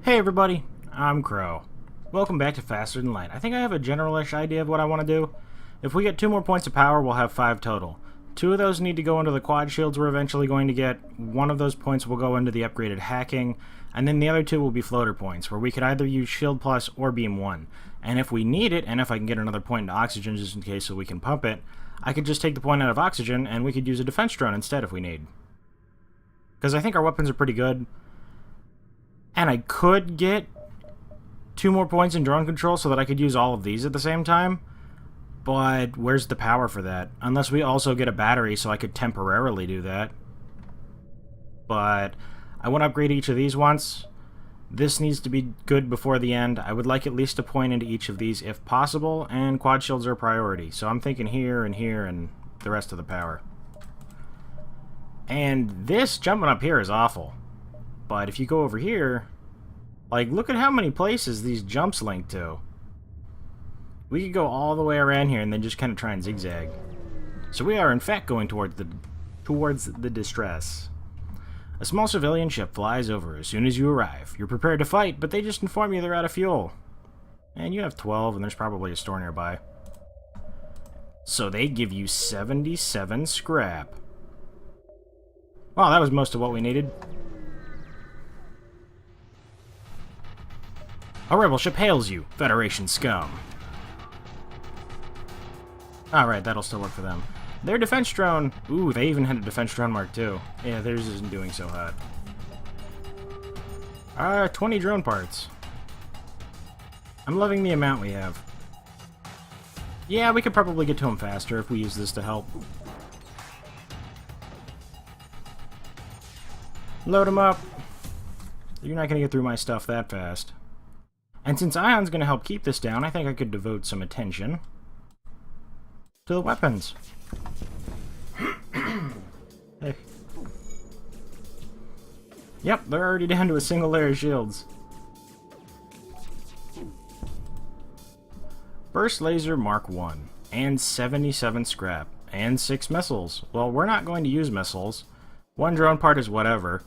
Hey everybody, I'm Crow. Welcome back to Faster Than Light. I think I have a generalish idea of what I want to do. If we get 2 more points of power, we'll have 5 total. 2 of those need to go into the quad shields we're eventually going to get. 1 of those points will go into the upgraded hacking, and then the other 2 will be floater points, where we could either use Shield Plus or Beam 1. And if we need it, and if I can get another point into Oxygen just in case so we can pump it, I could just take the point out of Oxygen, and we could use a defense drone instead if we need. Because I think our weapons are pretty good. And I could get 2 more points in drone control so that I could use all of these at the same time. But where's the power for that? Unless we also get a battery so I could temporarily do that. But I want to upgrade each of these once. This needs to be good before the end. I would like at least a point into each of these if possible, and quad shields are a priority. So I'm thinking here and here and the rest of the power. And this jumping up here is awful. But if you go over here, like, look at how many places these jumps link to. We could go all the way around here and then just kind of try and zigzag. So we are, in fact, going towards the distress. A small civilian ship flies over as soon as you arrive. You're prepared to fight, but they just inform you they're out of fuel. And you have 12, and there's probably a store nearby. So they give you 77 scrap. Wow, that was most of what we needed. A rebel ship hails you, Federation scum. Alright, that'll still work for them. Their defense drone... Ooh, they even had a defense drone mark too. Yeah, theirs isn't doing so hot. 20 drone parts. I'm loving the amount we have. Yeah, we could probably get to them faster if we use this to help. Load them up. You're not going to get through my stuff that fast. And since Ion's going to help keep this down, I think I could devote some attention to the weapons. Hey. Yep, they're already down to a single layer of shields. Burst Laser Mark 1, and 77 scrap, and 6 missiles. Well, we're not going to use missiles. 1 drone part is whatever.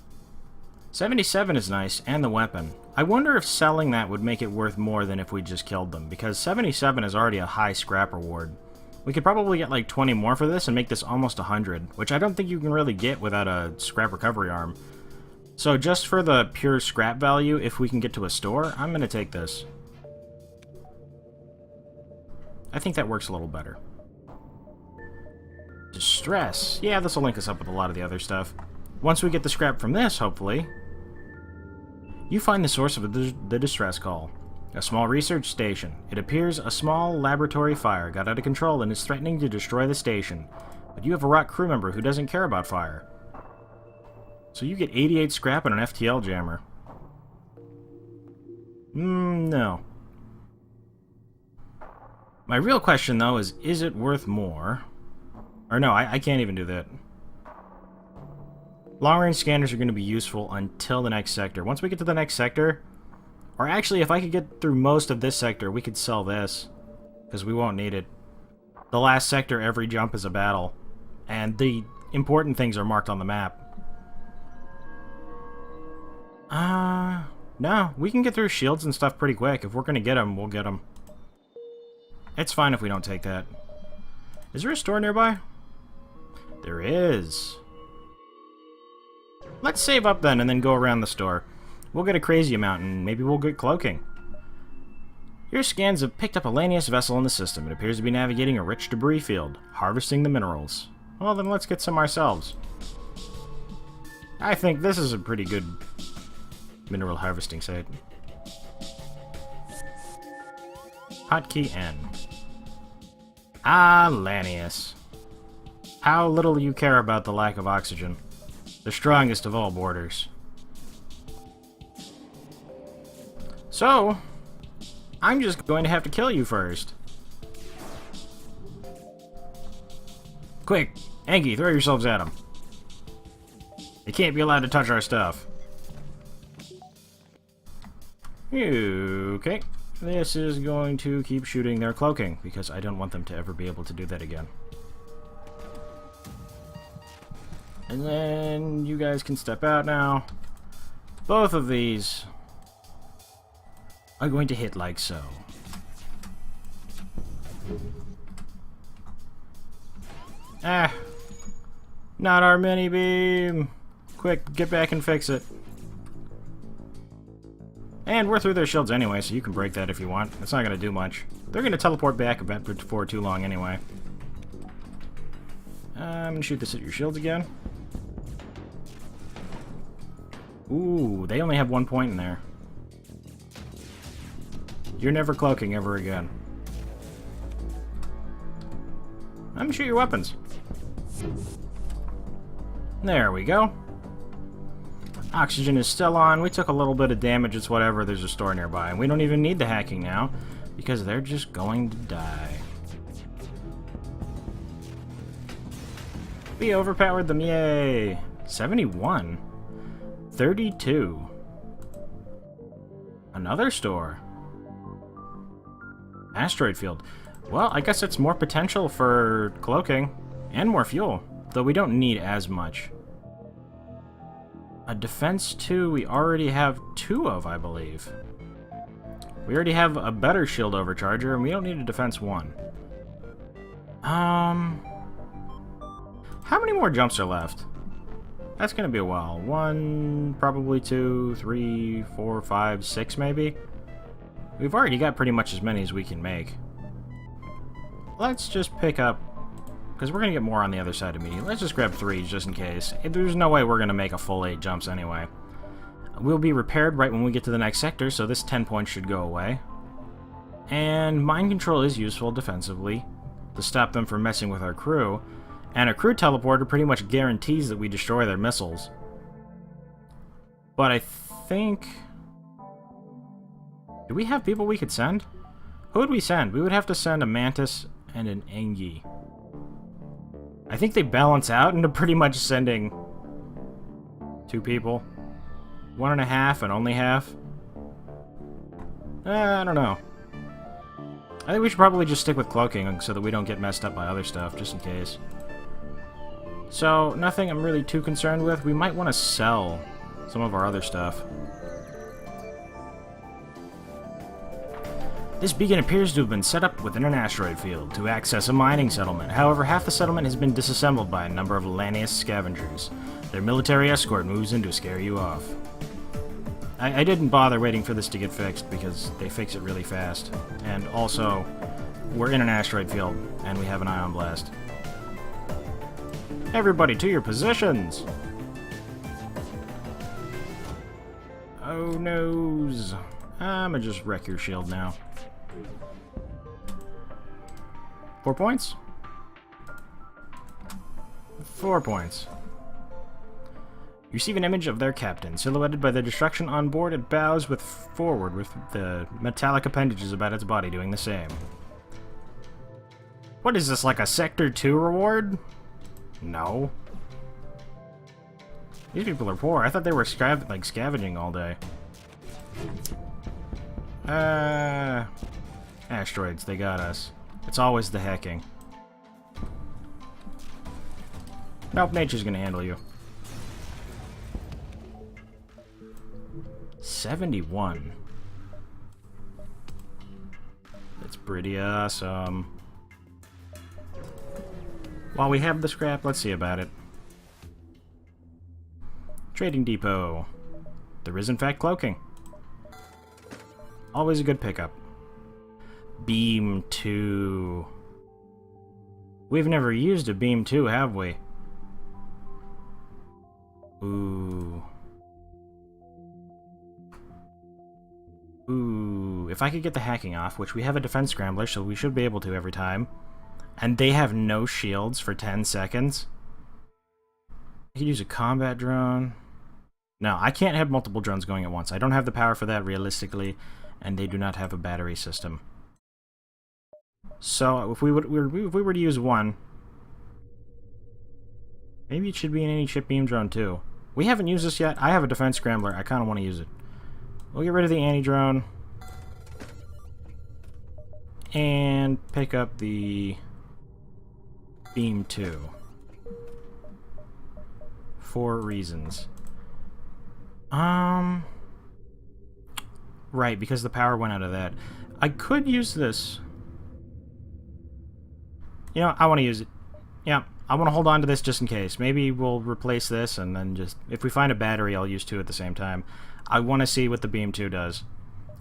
77 is nice, and the weapon. I wonder if selling that would make it worth more than if we just killed them, because 77 is already a high scrap reward. We could probably get like 20 more for this and make this almost 100, which I don't think you can really get without a scrap recovery arm. So just for the pure scrap value, if we can get to a store, I'm going to take this. I think that works a little better. Distress. Yeah, this will link us up with a lot of the other stuff. Once we get the scrap from this, hopefully, you find the source of the distress call. A small research station. It appears a small laboratory fire got out of control and is threatening to destroy the station. But you have a rock crew member who doesn't care about fire. So you get 88 scrap and an FTL jammer. No. My real question, though, is it worth more? Or no, I can't even do that. Long-range scanners are going to be useful until the next sector. Once we get to the next sector, or actually, if I could get through most of this sector, we could sell this, because we won't need it. The last sector, every jump is a battle, and the important things are marked on the map. No, we can get through shields and stuff pretty quick. If we're going to get them, we'll get them. It's fine if we don't take that. Is there a store nearby? There is. Let's save up then and then go around the store. We'll get a crazy amount and maybe we'll get cloaking. Your scans have picked up a Lanius vessel in the system. It appears to be navigating a rich debris field, harvesting the minerals. Well, then let's get some ourselves. I think this is a pretty good mineral harvesting site. Hotkey N. Ah, Lanius. How little you care about the lack of oxygen. The strongest of all borders. So, I'm just going to have to kill you first. Quick, Angie, throw yourselves at him. They can't be allowed to touch our stuff. Okay, this is going to keep shooting their cloaking, because I don't want them to ever be able to do that again. And then you guys can step out now. Both of these are going to hit like so. Ah! Not our mini beam! Quick, get back and fix it. And we're through their shields anyway, so you can break that if you want. It's not going to do much. They're going to teleport back a bit before too long anyway. I'm going to shoot this at your shields again. Ooh, they only have 1 point in there. You're never cloaking ever again. I'm going to shoot your weapons. There we go. Oxygen is still on. We took a little bit of damage. It's whatever. There's a store nearby. And we don't even need the hacking now, because they're just going to die. We overpowered them. Yay! 71. 32. Another store. Asteroid field. Well, I guess it's more potential for cloaking. And more fuel. Though we don't need as much. A defense 2 we already have 2 of, I believe. We already have a better shield overcharger, and we don't need a defense 1. How many more jumps are left? That's gonna be a while. 1, probably 2, 3, 4, 5, 6 maybe? We've already got pretty much as many as we can make. Let's just pick up, because we're going to get more on the other side immediately. Let's just grab 3 just in case. There's no way we're going to make a full 8 jumps anyway. We'll be repaired right when we get to the next sector, so this 10 points should go away. And mind control is useful defensively to stop them from messing with our crew. And a crew teleporter pretty much guarantees that we destroy their missiles. But I think... do we have people we could send? Who would we send? We would have to send a Mantis and an Engi. I think they balance out into pretty much sending 2 people. 1.5 and only half. I don't know. I think we should probably just stick with cloaking so that we don't get messed up by other stuff, just in case. So, nothing I'm really too concerned with. We might want to sell some of our other stuff. This beacon appears to have been set up within an asteroid field to access a mining settlement. However, half the settlement has been disassembled by a number of Lanius scavengers. Their military escort moves in to scare you off. I didn't bother waiting for this to get fixed because they fix it really fast. And also, we're in an asteroid field and we have an ion blast. Everybody to your positions! Oh noes. I'ma just wreck your shield now. 4 points? 4 points. You receive an image of their captain, silhouetted by the destruction on board. It bows forward with the metallic appendages about its body doing the same. What is this, like a Sector 2 reward? No. These people are poor. I thought they were scavenging all day. Asteroids, they got us. It's always the hacking. Nope, nature's gonna handle you. 71. That's pretty awesome. While we have the scrap, let's see about it. Trading depot. There is in fact cloaking. Always a good pickup. Beam 2. We've never used a beam 2, have we? Ooh. Ooh. If I could get the hacking off, which we have a defense scrambler, so we should be able to every time. And they have no shields for 10 seconds. I could use a combat drone. No, I can't have multiple drones going at once. I don't have the power for that realistically, and they do not have a battery system. So if we were to use one, maybe it should be an any-chip beam drone too. We haven't used this yet. I have a defense scrambler. I kind of want to use it. We'll get rid of the anti-drone and pick up the beam 2 for reasons. Right, because the power went out of that. I could use this. You know, I want to use it. Yeah, I want to hold on to this just in case. Maybe we'll replace this and then just... If we find a battery, I'll use two at the same time. I want to see what the Beam 2 does.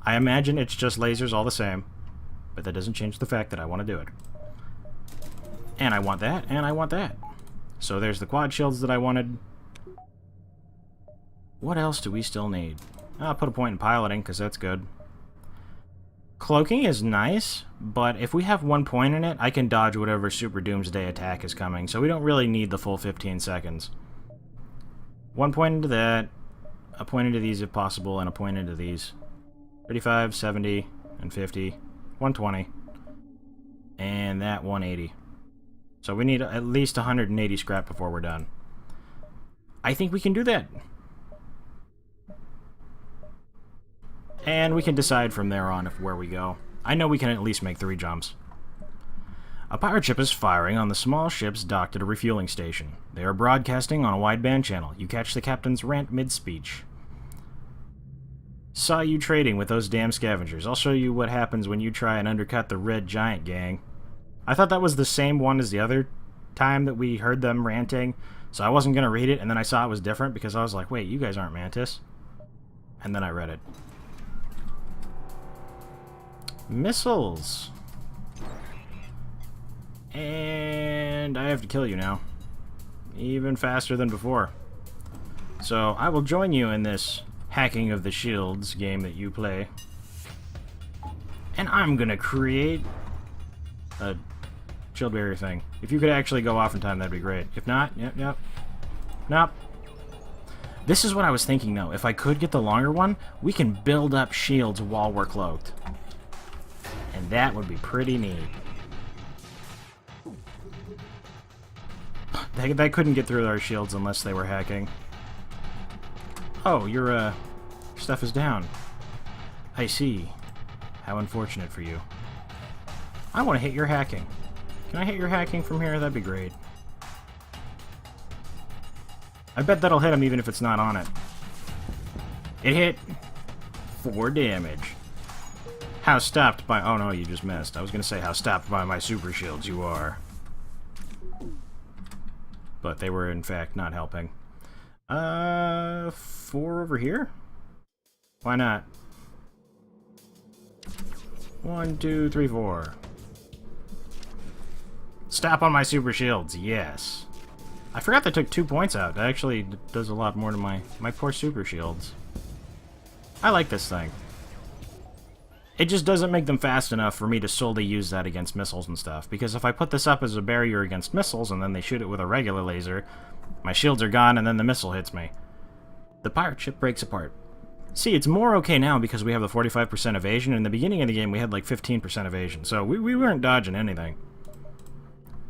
I imagine it's just lasers all the same. But that doesn't change the fact that I want to do it. And I want that, and I want that. So there's the quad shields that I wanted. What else do we still need? I'll put a point in piloting, because that's good. Cloaking is nice, but if we have 1 point in it, I can dodge whatever Super Doomsday attack is coming, so we don't really need the full 15 seconds. 1 point into that, a point into these if possible, and a point into these. 35, 70, and 50, 120, and that 180. So we need at least 180 scrap before we're done. I think we can do that. And we can decide from there on where we go. I know we can at least make 3 jumps. A pirate ship is firing on the small ships docked at a refueling station. They are broadcasting on a wideband channel. You catch the captain's rant mid-speech. Saw you trading with those damn scavengers. I'll show you what happens when you try and undercut the Red Giant gang. I thought that was the same one as the other time that we heard them ranting, so I wasn't going to read it, and then I saw it was different because I was like, wait, you guys aren't Mantis. And then I read it. Missiles. And I have to kill you now. Even faster than before. So I will join you in this hacking of the shields game that you play. And I'm gonna create a shield barrier thing. If you could actually go off in time, that'd be great. If not, yep. Nope. This is what I was thinking though. If I could get the longer one, we can build up shields while we're cloaked. And that would be pretty neat. They couldn't get through our shields unless they were hacking. Oh, your stuff is down. I see. How unfortunate for you. I want to hit your hacking. Can I hit your hacking from here? That'd be great. I bet that'll hit him even if it's not on it. It hit. 4 damage. How stopped by... Oh no, you just missed. I was going to say how stopped by my super shields you are. But they were in fact not helping. 4 over here? Why not? 1, 2, 3, 4. Stop on my super shields, yes. I forgot they took 2 points out. That actually does a lot more to my poor super shields. I like this thing. It just doesn't make them fast enough for me to solely use that against missiles and stuff, because if I put this up as a barrier against missiles and then they shoot it with a regular laser, my shields are gone and then the missile hits me. The pirate ship breaks apart. See, it's more okay now because we have the 45% evasion. In the beginning of the game, we had like 15% evasion, so we weren't dodging anything.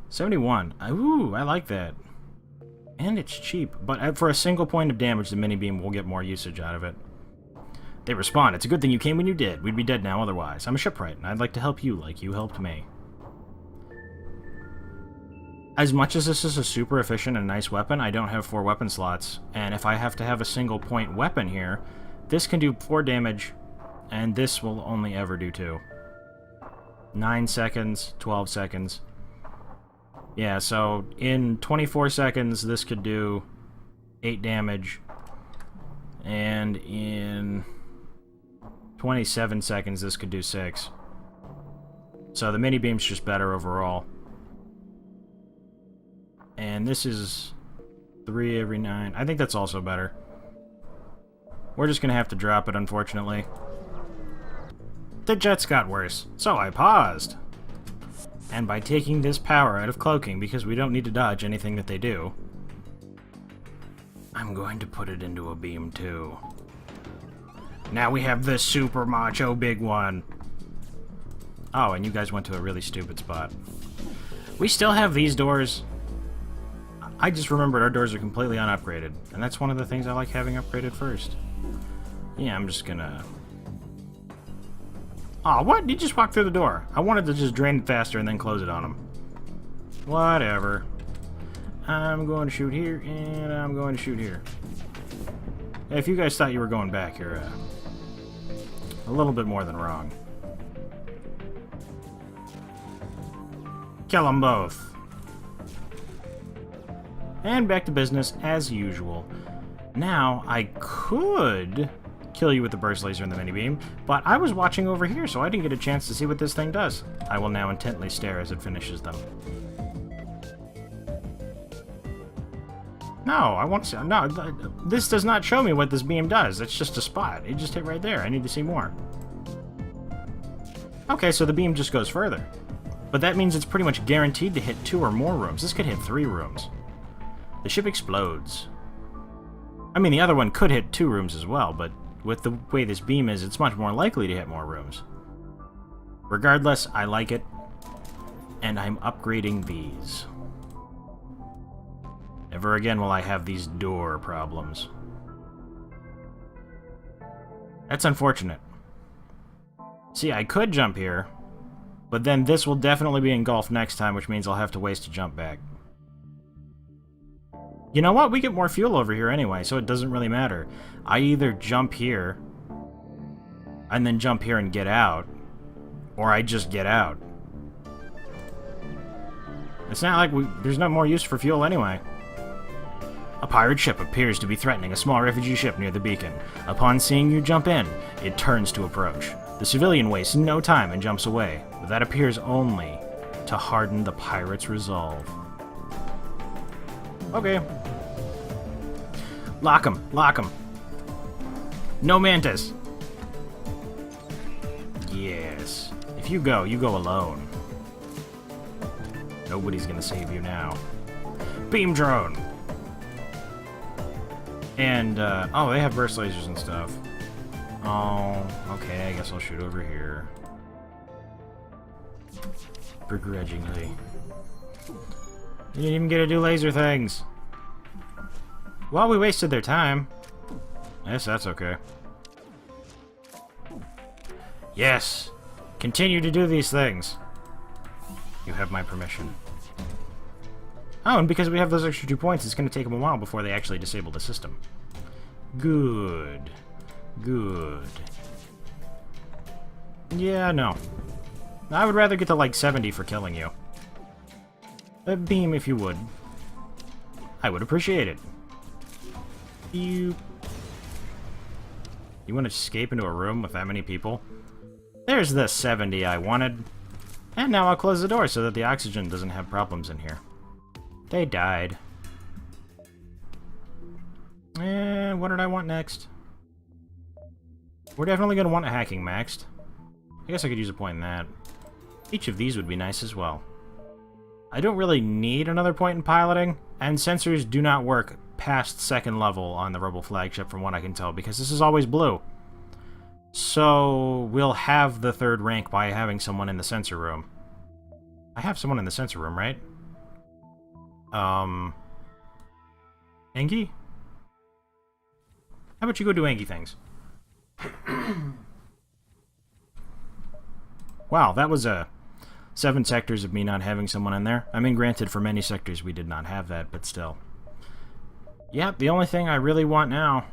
71. Ooh, I like that. And it's cheap, but for a single point of damage, the mini-beam will get more usage out of it. They respond, it's a good thing you came when you did. We'd be dead now otherwise. I'm a shipwright, and I'd like to help you like you helped me. As much as this is a super efficient and nice weapon, I don't have 4 weapon slots, and if I have to have a single point weapon here, this can do 4 damage, and this will only ever do 2. 9 seconds, 12 seconds. Yeah, so in 24 seconds, this could do 8 damage, and in 27 seconds, this could do 6. So the mini-beam's just better overall. And this is 3 every 9. I think that's also better. We're just gonna have to drop it, unfortunately. The jets got worse, so I paused. And by taking this power out of cloaking, because we don't need to dodge anything that they do, I'm going to put it into a beam too. Now we have the super macho big one. Oh, and you guys went to a really stupid spot. We still have these doors. I just remembered our doors are completely unupgraded, and that's one of the things I like having upgraded first. Yeah, I'm just gonna... Aw, what? You just walked through the door. I wanted to just drain it faster and then close it on him. Whatever. I'm going to shoot here, and I'm going to shoot here. If you guys thought you were going back, you're a A little bit more than wrong. Kill them both. And back to business as usual. Now, I could kill you with the burst laser and the mini beam, but I was watching over here, so I didn't get a chance to see what this thing does. I will now intently stare as it finishes them. No, I want to see. No, this does not show me what this beam does. It's just a spot. It just hit right there. I need to see more. Okay, so the beam just goes further. But that means it's pretty much guaranteed to hit 2 or more rooms. This could hit 3 rooms. The ship explodes. I mean, the other one could hit 2 rooms as well, but with the way this beam is, it's much more likely to hit more rooms. Regardless, I like it. And I'm upgrading these. Never again will I have these door problems. That's unfortunate. See, I could jump here, but then this will definitely be engulfed next time, which means I'll have to waste a jump back. You know what? We get more fuel over here anyway, so it doesn't really matter. I either jump here, and then jump here and get out, or I just get out. It's not like there's no more use for fuel anyway. A pirate ship appears to be threatening a small refugee ship near the beacon. Upon seeing you jump in, it turns to approach. The civilian wastes no time and jumps away, but that appears only to harden the pirate's resolve. Okay. Lock him, lock him. No mantis. Yes. If you go alone. Nobody's gonna save you now. Beam drone! And, oh, they have burst lasers and stuff. Oh, okay, I guess I'll shoot over here. Begrudgingly. You didn't even get to do laser things. Well, we wasted their time. Yes, that's okay. Yes! Continue to do these things. You have my permission. Oh, and because we have those extra 2 points, it's going to take them a while before they actually disable the system. Good. Good. Yeah, no. I would rather get to, like, 70 for killing you. A beam, if you would. I would appreciate it. You want to escape into a room with that many people? There's the 70 I wanted. And now I'll close the door so that the oxygen doesn't have problems in here. They died. And what did I want next? We're definitely going to want a hacking maxed. I guess I could use a point in that. Each of these would be nice as well. I don't really need another point in piloting, and sensors do not work past 2nd level on the Rebel flagship from what I can tell, because this is always blue. So we'll have the 3rd rank by having someone in the sensor room. I have someone in the sensor room, right? Angie? How about you go do Angie things? Wow, that was 7 sectors of me not having someone in there. I mean, granted, for many sectors we did not have that, but still. Yeah, the only thing I really want now...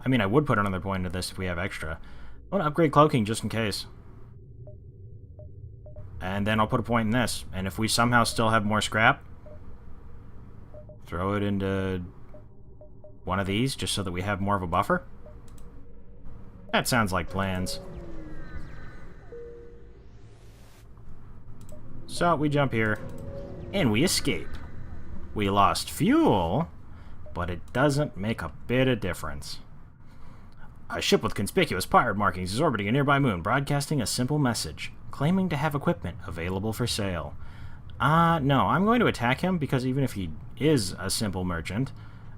I mean, I would put another point into this if we have extra. I want to upgrade cloaking just in case. And then I'll put a point in this. And if we somehow still have more scrap, throw it into one of these just so that we have more of a buffer. That sounds like plans. So we jump here, and we escape. We lost fuel, but it doesn't make a bit of difference. A ship with conspicuous pirate markings is orbiting a nearby moon, broadcasting a simple message, claiming to have equipment available for sale. No, I'm going to attack him because even if he is a simple merchant,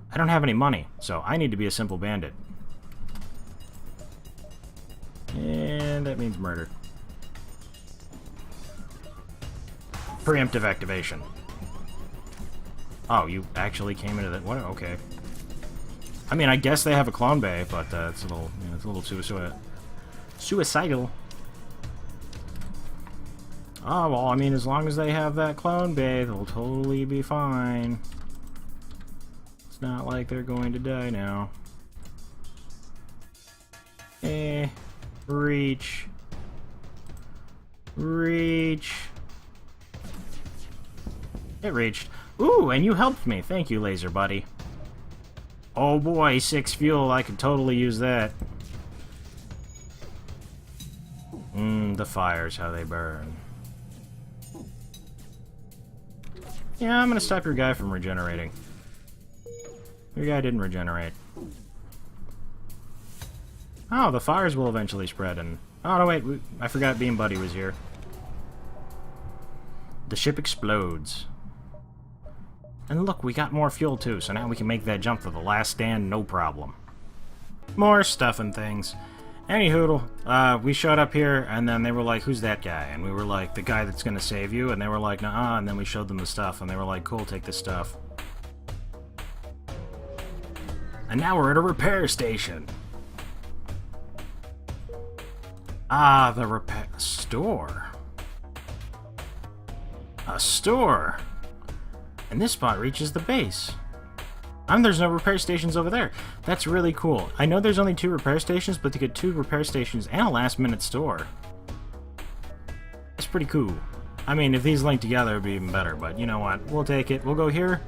I don't have any money, so I need to be a simple bandit. And that means murder. Preemptive activation. Oh, you actually came into that? What? Okay. I mean, I guess they have a clone bay, but it's a little, you know, it's a little suicidal. Oh, well, I mean, as long as they have that clone bay, they'll totally be fine. It's not like they're going to die now. Reach. Reach. It reached. Ooh, and you helped me. Thank you, laser buddy. Oh boy, 6 fuel. I could totally use that. The fires, how they burn. Yeah, I'm gonna stop your guy from regenerating. Your guy didn't regenerate. Oh, the fires will eventually spread and... Oh, no, wait. I forgot Beam Buddy was here. The ship explodes. And look, we got more fuel too, so now we can make that jump to the last stand, no problem. More stuff and things. Anyhoodle, we showed up here, and then they were like, who's that guy? And we were like, the guy that's gonna save you, and they were like, nuh-uh, and then we showed them the stuff, and they were like, cool, take this stuff. And now we're at a repair station. Ah, the repair... store. A store. And this spot reaches the base. There's no repair stations over there. That's really cool. I know there's only 2 repair stations, but to get 2 repair stations and a last-minute store. It's pretty cool. I mean, if these link together, it'd be even better, but you know what? We'll take it. We'll go here.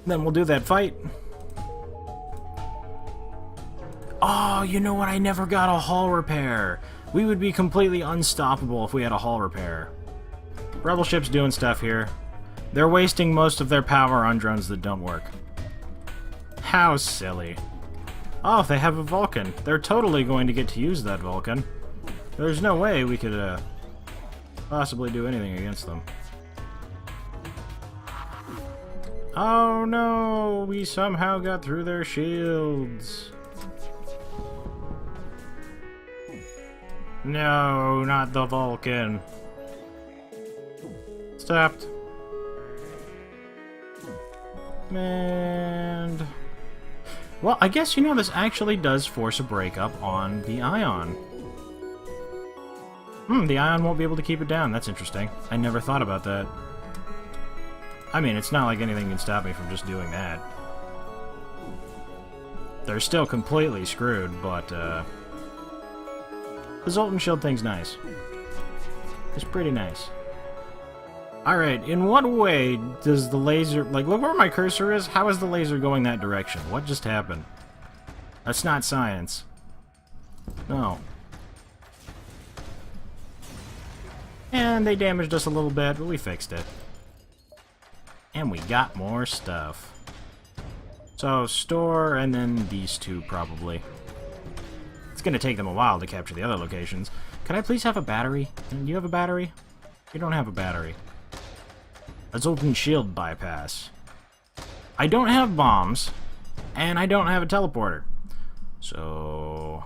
Then we'll do that fight. Oh, you know what? I never got a hull repair. We would be completely unstoppable if we had a hull repair. Rebel ship's doing stuff here. They're wasting most of their power on drones that don't work. How silly. Oh, they have a Vulcan. They're totally going to get to use that Vulcan. There's no way we could possibly do anything against them. Oh no, we somehow got through their shields. No, not the Vulcan. Stopped. And... well, I guess, you know, this actually does force a breakup on the Ion. The Ion won't be able to keep it down. That's interesting. I never thought about that. I mean, it's not like anything can stop me from just doing that. They're still completely screwed, but, the Zoltan Shield thing's nice. It's pretty nice. Alright, in what way does the laser... like, look where my cursor is? How is the laser going that direction? What just happened? That's not science. No. And they damaged us a little bit, but we fixed it. And we got more stuff. So, store, and then these 2, probably. It's gonna take them a while to capture the other locations. Can I please have a battery? Do you have a battery? You don't have a battery. A Zoltan Shield bypass. I don't have bombs, and I don't have a teleporter. So...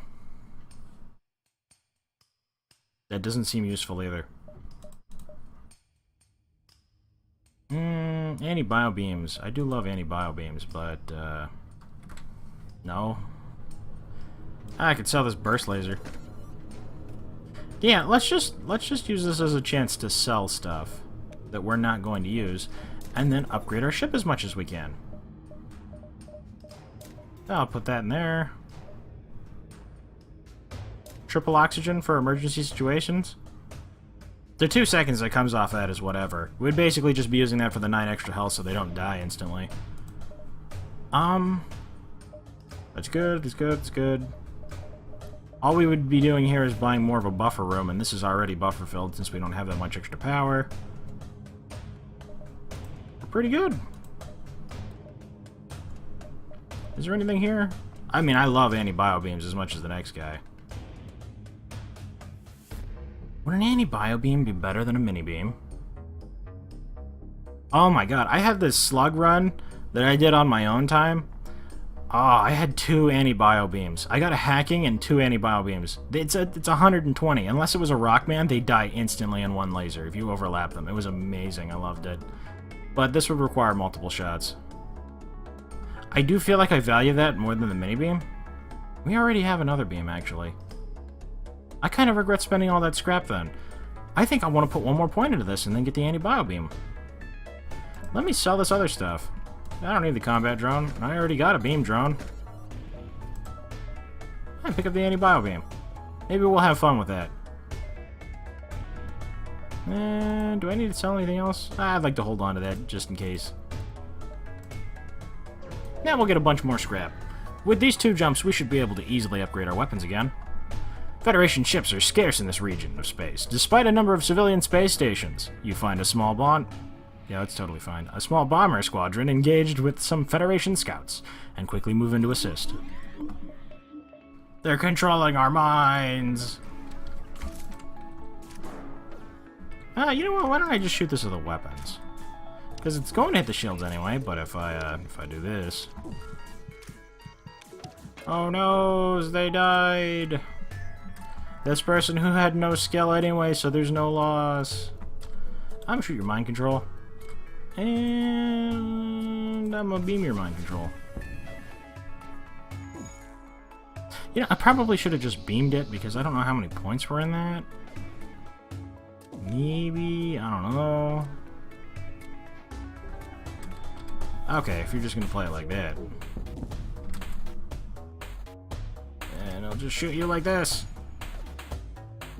that doesn't seem useful either. Anti-bio beams. I do love anti-bio beams, but, no. I could sell this burst laser. Yeah, let's just use this as a chance to sell stuff that we're not going to use, and then upgrade our ship as much as we can. I'll put that in there. Triple oxygen for emergency situations. The 2 seconds that comes off that is whatever. We'd basically just be using that for the 9 extra health so they don't die instantly. That's good, that's good, that's good. All we would be doing here is buying more of a buffer room, and this is already buffer filled since we don't have that much extra power. Pretty good. Is there anything here? I mean, I love anti-bio beams as much as the next guy. Would an anti-bio beam be better than a mini beam? Oh my god, I had this slug run that I did on my own time. Oh, I had 2 anti-bio beams. I got a hacking and 2 anti-bio beams. It's 120. Unless it was a Rockman, they die instantly in 1 laser if you overlap them. It was amazing. I loved it. But this would require multiple shots. I do feel like I value that more than the mini beam. We already have another beam, actually. I kind of regret spending all that scrap then. I think I want to put 1 more point into this and then get the anti-bio beam. Let me sell this other stuff. I don't need the combat drone. I already got a beam drone. I pick up the anti-bio beam. Maybe we'll have fun with that. And do I need to sell anything else? I'd like to hold on to that just in case. Now we'll get a bunch more scrap. With these 2 jumps, we should be able to easily upgrade our weapons again. Federation ships are scarce in this region of space. Despite a number of civilian space stations, you find a small Yeah, that's totally fine. A small bomber squadron engaged with some Federation scouts, and quickly move in to assist. They're controlling our minds! You know what? Why don't I just shoot this with the weapons? Because it's going to hit the shields anyway, but if I do this... Oh no, they died! This person who had no skill anyway, so there's no loss. I'm gonna shoot your mind control. And I'm gonna beam your mind control. You know, I probably should have just beamed it because I don't know how many points were in that. Maybe, I don't know. Okay, if you're just gonna play it like that. And I'll just shoot you like this.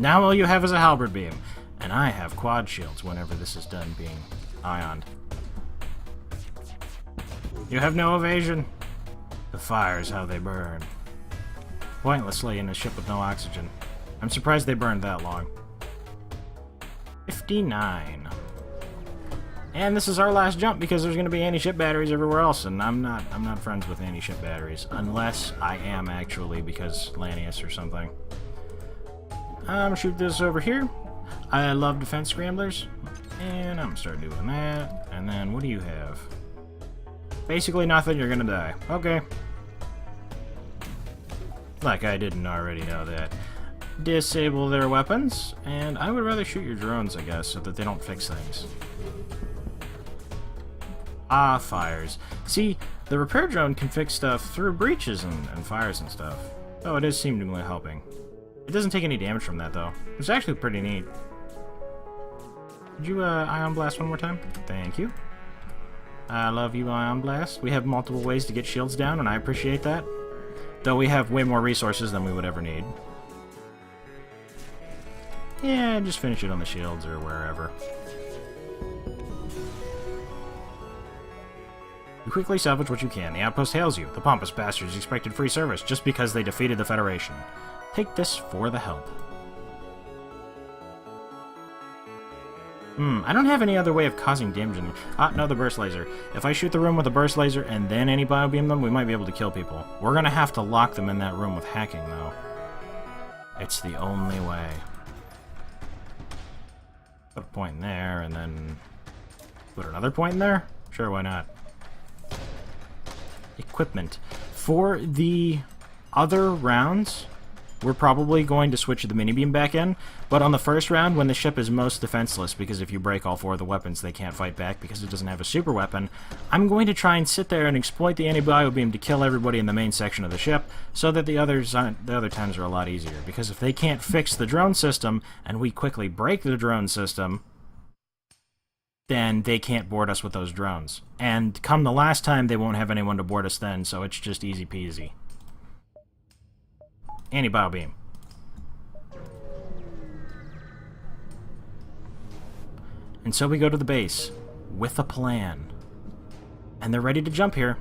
Now all you have is a halberd beam. And I have quad shields whenever this is done being ioned. You have no evasion. The fire's how they burn. Pointlessly in a ship with no oxygen. I'm surprised they burned that long. 59. And this is our last jump because there's going to be anti-ship batteries everywhere else, and I'm not friends with anti-ship batteries unless I am actually because Lanius or something. I'm gonna shoot this over here. I love defense scramblers, and I'm gonna start doing that. And then what do you have? Basically nothing. You're gonna die. Okay. Like I didn't already know that. Disable their weapons, and I would rather shoot your drones, I guess, so that they don't fix things. Ah, fires. See, the repair drone can fix stuff through breaches and fires and stuff. Oh, it is seemingly helping. It doesn't take any damage from that, though. It's actually pretty neat. Could you, Ion Blast one more time? Thank you. I love you, Ion Blast. We have multiple ways to get shields down, and I appreciate that. Though we have way more resources than we would ever need. Yeah, just finish it on the shields or wherever. You quickly salvage what you can. The outpost hails you. The pompous bastards expected free service just because they defeated the Federation. Take this for the help. I don't have any other way of causing damage in them. Ah, no, the burst laser. If I shoot the room with a burst laser and then anti-biobeam them, we might be able to kill people. We're gonna have to lock them in that room with hacking, though. It's the only way. Put a point in there, and then... put another point in there? Sure, why not? Equipment. For the other rounds, we're probably going to switch the mini-beam back in, but on the first round, when the ship is most defenseless, because if you break all 4 of the weapons, they can't fight back because it doesn't have a super weapon, I'm going to try and sit there and exploit the anti-biobeam to kill everybody in the main section of the ship, so that the other times are a lot easier, because if they can't fix the drone system, and we quickly break the drone system, then they can't board us with those drones. And come the last time, they won't have anyone to board us then, so it's just easy peasy. Anti-biobeam. And so we go to the base with a plan. And they're ready to jump here.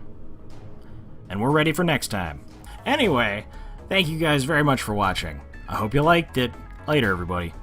And we're ready for next time. Anyway, thank you guys very much for watching. I hope you liked it. Later, everybody.